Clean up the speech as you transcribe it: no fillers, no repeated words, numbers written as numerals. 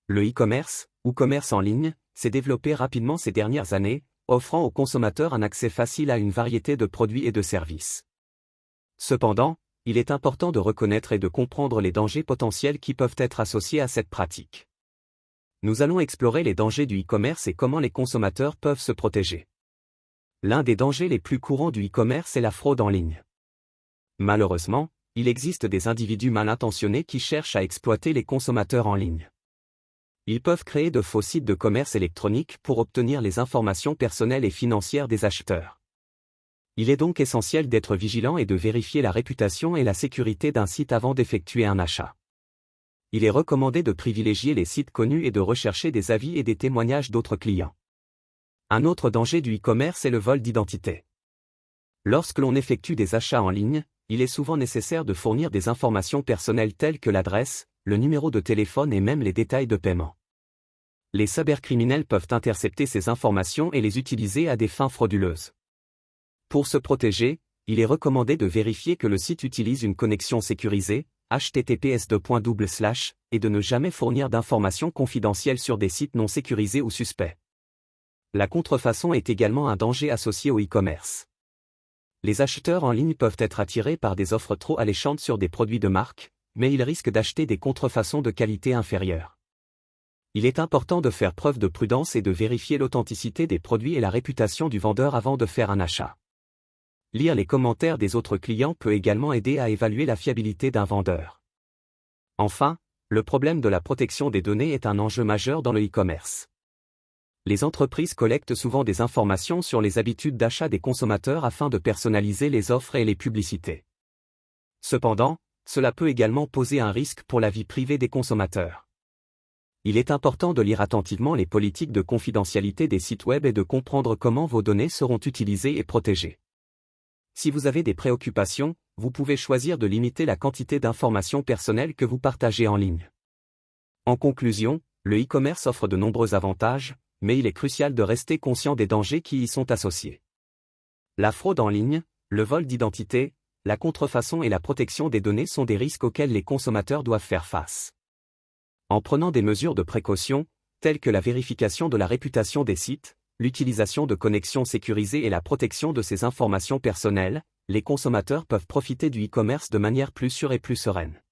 Le e-commerce, ou commerce en ligne, s'est développé rapidement ces dernières années, offrant aux consommateurs un accès facile à une variété de produits et de services. Cependant, il est important de reconnaître et de comprendre les dangers potentiels qui peuvent être associés à cette pratique. Nous allons explorer les dangers du e-commerce et comment les consommateurs peuvent se protéger. L'un des dangers les plus courants du e-commerce est la fraude en ligne. Malheureusement, il existe des individus mal intentionnés qui cherchent à exploiter les consommateurs en ligne. Ils peuvent créer de faux sites de commerce électronique pour obtenir les informations personnelles et financières des acheteurs. Il est donc essentiel d'être vigilant et de vérifier la réputation et la sécurité d'un site avant d'effectuer un achat. Il est recommandé de privilégier les sites connus et de rechercher des avis et des témoignages d'autres clients. Un autre danger du e-commerce est le vol d'identité. Lorsque l'on effectue des achats en ligne, il est souvent nécessaire de fournir des informations personnelles telles que l'adresse, le numéro de téléphone et même les détails de paiement. Les cybercriminels peuvent intercepter ces informations et les utiliser à des fins frauduleuses. Pour se protéger, il est recommandé de vérifier que le site utilise une connexion sécurisée, https://, et de ne jamais fournir d'informations confidentielles sur des sites non sécurisés ou suspects. La contrefaçon est également un danger associé au e-commerce. Les acheteurs en ligne peuvent être attirés par des offres trop alléchantes sur des produits de marque, mais ils risquent d'acheter des contrefaçons de qualité inférieure. Il est important de faire preuve de prudence et de vérifier l'authenticité des produits et la réputation du vendeur avant de faire un achat. Lire les commentaires des autres clients peut également aider à évaluer la fiabilité d'un vendeur. Enfin, le problème de la protection des données est un enjeu majeur dans le e-commerce. Les entreprises collectent souvent des informations sur les habitudes d'achat des consommateurs afin de personnaliser les offres et les publicités. Cependant, cela peut également poser un risque pour la vie privée des consommateurs. Il est important de lire attentivement les politiques de confidentialité des sites web et de comprendre comment vos données seront utilisées et protégées. Si vous avez des préoccupations, vous pouvez choisir de limiter la quantité d'informations personnelles que vous partagez en ligne. En conclusion, le e-commerce offre de nombreux avantages, mais il est crucial de rester conscient des dangers qui y sont associés. La fraude en ligne, le vol d'identité, la contrefaçon et la protection des données sont des risques auxquels les consommateurs doivent faire face. En prenant des mesures de précaution, telles que la vérification de la réputation des sites, l'utilisation de connexions sécurisées et la protection de ces informations personnelles, les consommateurs peuvent profiter du e-commerce de manière plus sûre et plus sereine.